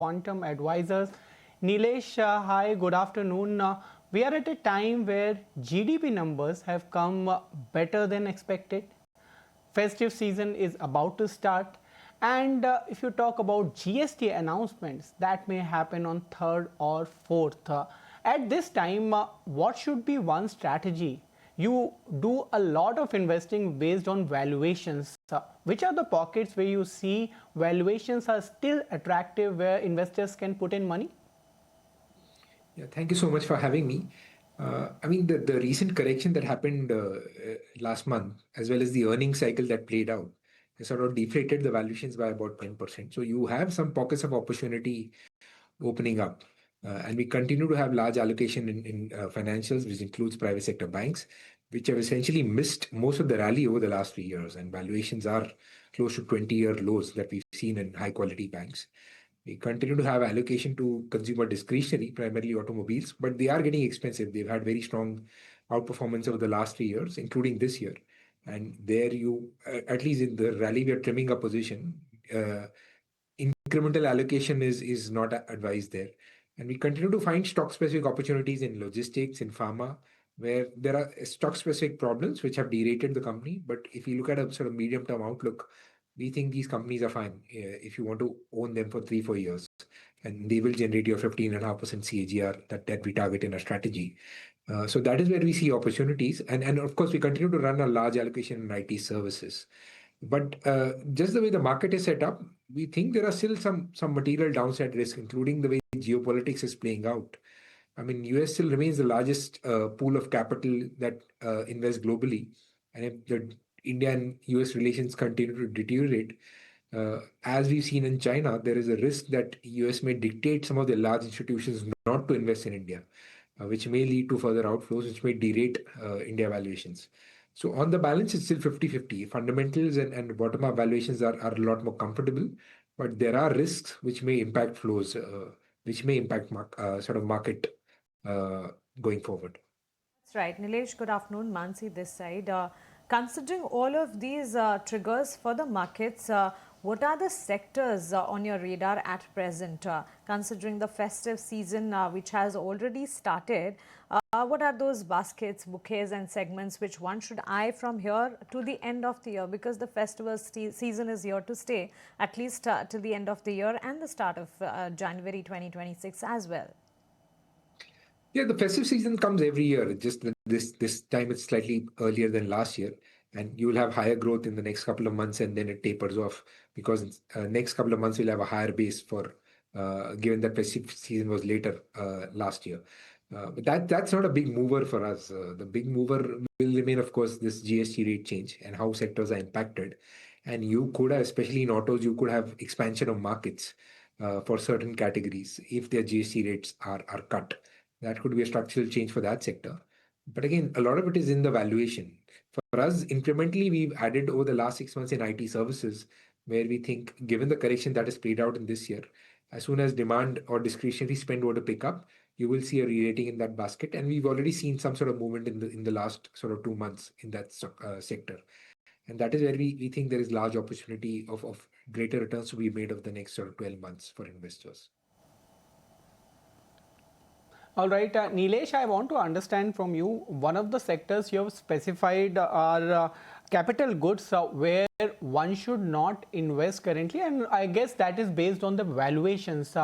Quantum Advisors. Nilesh, hi, good afternoon. We are at a time where GDP numbers have come better than expected. Festive season is about to start. And if you talk about GST announcements, that may happen on 3rd or 4th. At this time, what should be one strategy? You do a lot of investing based on valuations. Which are the pockets where you see valuations are still attractive, where investors can put in money? Yeah, thank you so much for having me. The recent correction that happened last month, as well as the earnings cycle that played out, has sort of deflated the valuations by about 10%. So you have some pockets of opportunity opening up. And we continue to have large allocation in financials, which includes private sector banks, which have essentially missed most of the rally over the last 3 years. And valuations are close to 20-year lows that we've seen in high quality banks. We continue to have allocation to consumer discretionary, primarily automobiles, but they are getting expensive. They've had very strong outperformance over the last 3 years, including this year. And there at least in the rally, we are trimming a position. Incremental allocation is not advised there. And we continue to find stock-specific opportunities in logistics, in pharma, where there are stock-specific problems which have derated the company. But if you look at a sort of medium-term outlook, we think these companies are fine if you want to own them for 3-4 years, and they will generate your 15.5% CAGR that we target in our strategy. So that is where we see opportunities. And of course, we continue to run a large allocation in IT services. But just the way the market is set up, we think there are still some material downside risk, including the way geopolitics is playing out. I mean, US still remains the largest pool of capital that invests globally. And if the India and US relations continue to deteriorate, as we've seen in China, there is a risk that US may dictate some of the large institutions not to invest in India, which may lead to further outflows, which may derate India valuations. So on the balance, it's still 50-50. Fundamentals and bottom-up valuations are a lot more comfortable, but there are risks which may impact flows, which may impact market going forward. That's right. Nilesh, good afternoon. Mansi this side. Considering all of these triggers for the markets, what are the sectors on your radar at present? Considering the festive season which has already started, what are those baskets, bouquets and segments which one should eye from here to the end of the year? Because the festival season is here to stay, at least till the end of the year and the start of January 2026 as well. Yeah, the festive season comes every year. Just this time it's slightly earlier than last year, and you will have higher growth in the next couple of months, and then it tapers off because next couple of months we'll have a higher base for given that festive season was later last year. But that's not a big mover for us. The big mover will remain, of course, this GST rate change and how sectors are impacted. And you could have, especially in autos, you could have expansion of markets for certain categories if their GST rates are cut. That could be a structural change for that sector. But again, a lot of it is in the valuation. For us, incrementally, we've added over the last 6 months in IT services, where we think, given the correction that has played out in this year, as soon as demand or discretionary spend were to pick up, you will see a re-rating in that basket. And we've already seen some sort of movement in the last sort of 2 months in that sector. And that is where we think there is large opportunity of greater returns to be made over the next sort of 12 months for investors. All right, Nilesh, I want to understand from you, one of the sectors you have specified are capital goods where one should not invest currently, and I guess that is based on the valuations.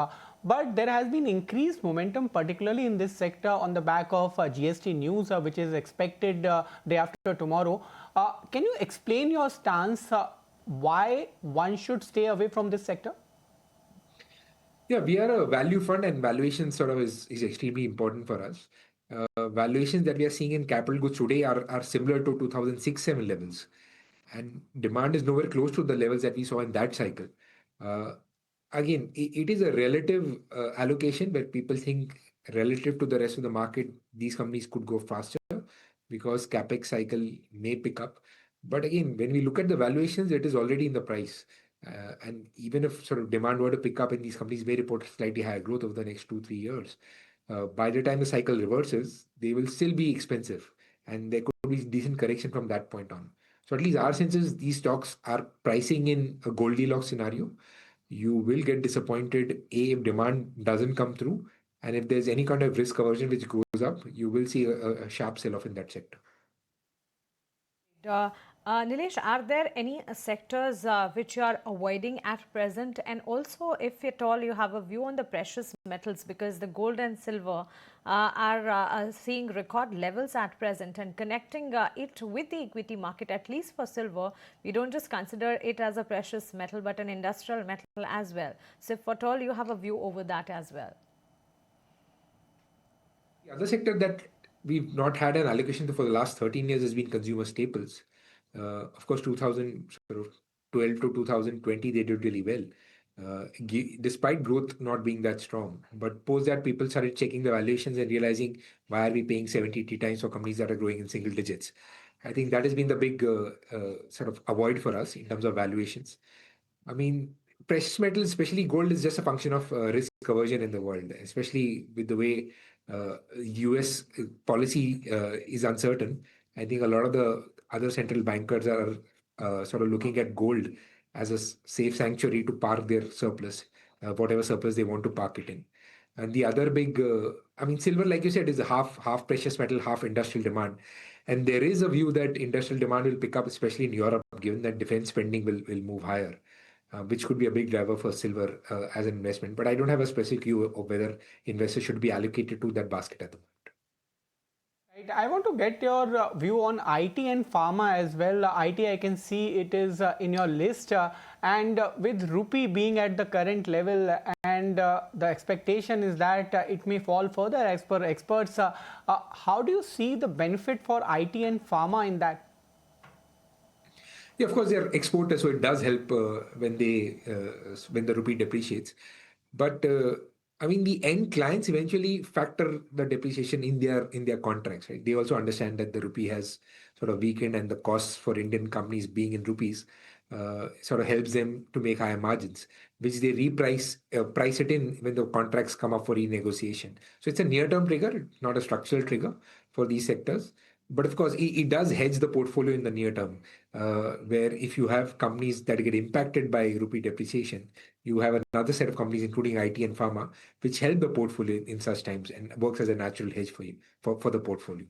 But there has been increased momentum, particularly in this sector, on the back of GST news, which is expected day after tomorrow. Can you explain your stance why one should stay away from this sector? Yeah, we are a value fund, and valuation sort of is extremely important for us. Valuations that we are seeing in capital goods today are similar to 2006-7 levels. And demand is nowhere close to the levels that we saw in that cycle. Again, it is a relative allocation where people think relative to the rest of the market, these companies could go faster because CapEx cycle may pick up. But again, when we look at the valuations, it is already in the price. And even if sort of demand were to pick up and these companies may report slightly higher growth over the next 2-3 years, by the time the cycle reverses, they will still be expensive. And there could be decent correction from that point on. So at least our sense is these stocks are pricing in a Goldilocks scenario. you will get disappointed. If demand doesn't come through, and if there's any kind of risk aversion which goes up, you will see a sharp sell off in that sector. Uh, Nilesh, are there any sectors which you are avoiding at present? And also, if at all you have a view on the precious metals, because the gold and silver are seeing record levels at present, and connecting it with the equity market, at least for silver, we don't just consider it as a precious metal, but an industrial metal as well. So, if at all you have a view over that as well. The other sector that we've not had an allocation to for the last 13 years has been consumer staples. Of course, 2012 to 2020, they did really well, despite growth not being that strong. But post that, people started checking the valuations and realizing, why are we paying 70, 80 times for companies that are growing in single digits? I think that has been the big sort of avoid for us in terms of valuations. I mean, precious metals, especially gold, is just a function of risk aversion in the world, especially with the way US policy is uncertain. I think a lot of the other central bankers are sort of looking at gold as a safe sanctuary to park their surplus, whatever surplus they want to park it in. And the other big, I mean, silver, like you said, is a half precious metal, half industrial demand. And there is a view that industrial demand will pick up, especially in Europe, given that defense spending will move higher, which could be a big driver for silver as an investment. But I don't have a specific view of whether investors should be allocated to that basket at the moment. Right. I want to get your view on IT and pharma as well. IT, I can see it is in your list, and with rupee being at the current level, and the expectation is that it may fall further as per experts. How do you see the benefit for IT and pharma in that? Yeah, of course, they're exporters, so it does help when the rupee depreciates. But I mean, the end clients eventually factor the depreciation in their contracts, right? They also understand that the rupee has sort of weakened, and the costs for Indian companies being in rupees sort of helps them to make higher margins, which they price it in when the contracts come up for renegotiation. So it's a near-term trigger, not a structural trigger for these sectors. But of course, it does hedge the portfolio in the near term, where if you have companies that get impacted by rupee depreciation, you have another set of companies, including IT and pharma, which help the portfolio in such times and works as a natural hedge for you for the portfolio.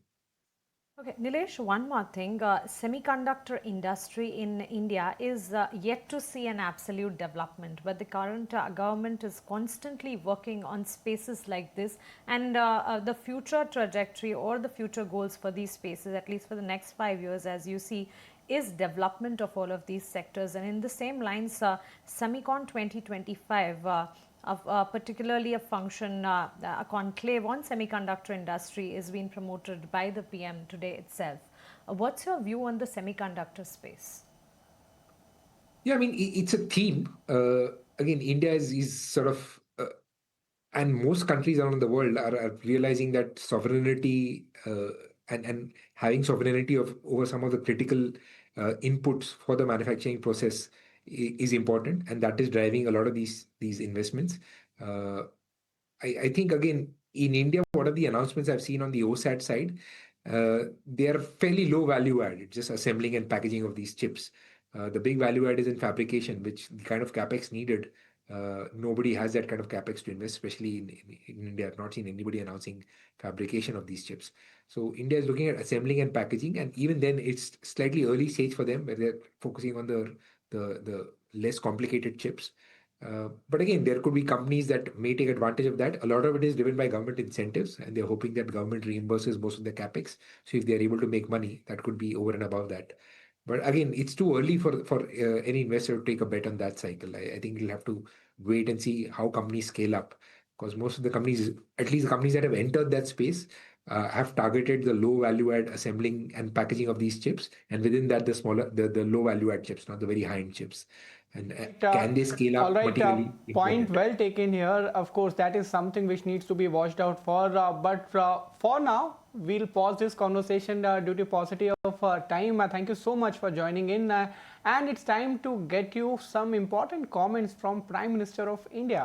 Okay, Nilesh, one more thing. Semiconductor industry in India is yet to see an absolute development, but the current government is constantly working on spaces like this, and the future trajectory or the future goals for these spaces, at least for the next 5 years, as you see, is development of all of these sectors. And in the same lines, Semicon 2025, particularly a function, a conclave on semiconductor industry is being promoted by the PM today itself. What's your view on the semiconductor space? Yeah, I mean, it's a theme. Again, India is sort of, and most countries around the world are realizing that sovereignty and having sovereignty over some of the critical inputs for the manufacturing process is important, and that is driving a lot of these investments. Uh, I think again in India, what are the announcements I've seen on the OSAT side? They are fairly low value add. It's just assembling and packaging of these chips. The big value add is in fabrication, which the kind of capex needed. Nobody has that kind of capex to invest, especially in India. I've not seen anybody announcing fabrication of these chips. So India is looking at assembling and packaging, and even then, it's slightly early stage for them, where they're focusing on the less complicated chips. But again, there could be companies that may take advantage of that. A lot of it is driven by government incentives, and they're hoping that government reimburses most of the capex. So if they're able to make money, that could be over and above that. But again, it's too early for any investor to take a bet on that cycle. I think you'll have to wait and see how companies scale up, because most of the companies, at least the companies that have entered that space, have targeted the low value add assembling and packaging of these chips, and within that, the low value add chips, not the very high end chips. And Right, can they scale all up right, materially? point Important. well taken here. Of course, that is something which needs to be watched out for. But for now, we'll pause this conversation due to paucity of time. Thank you so much for joining in. And it's time to get you some important comments from Prime Minister of India.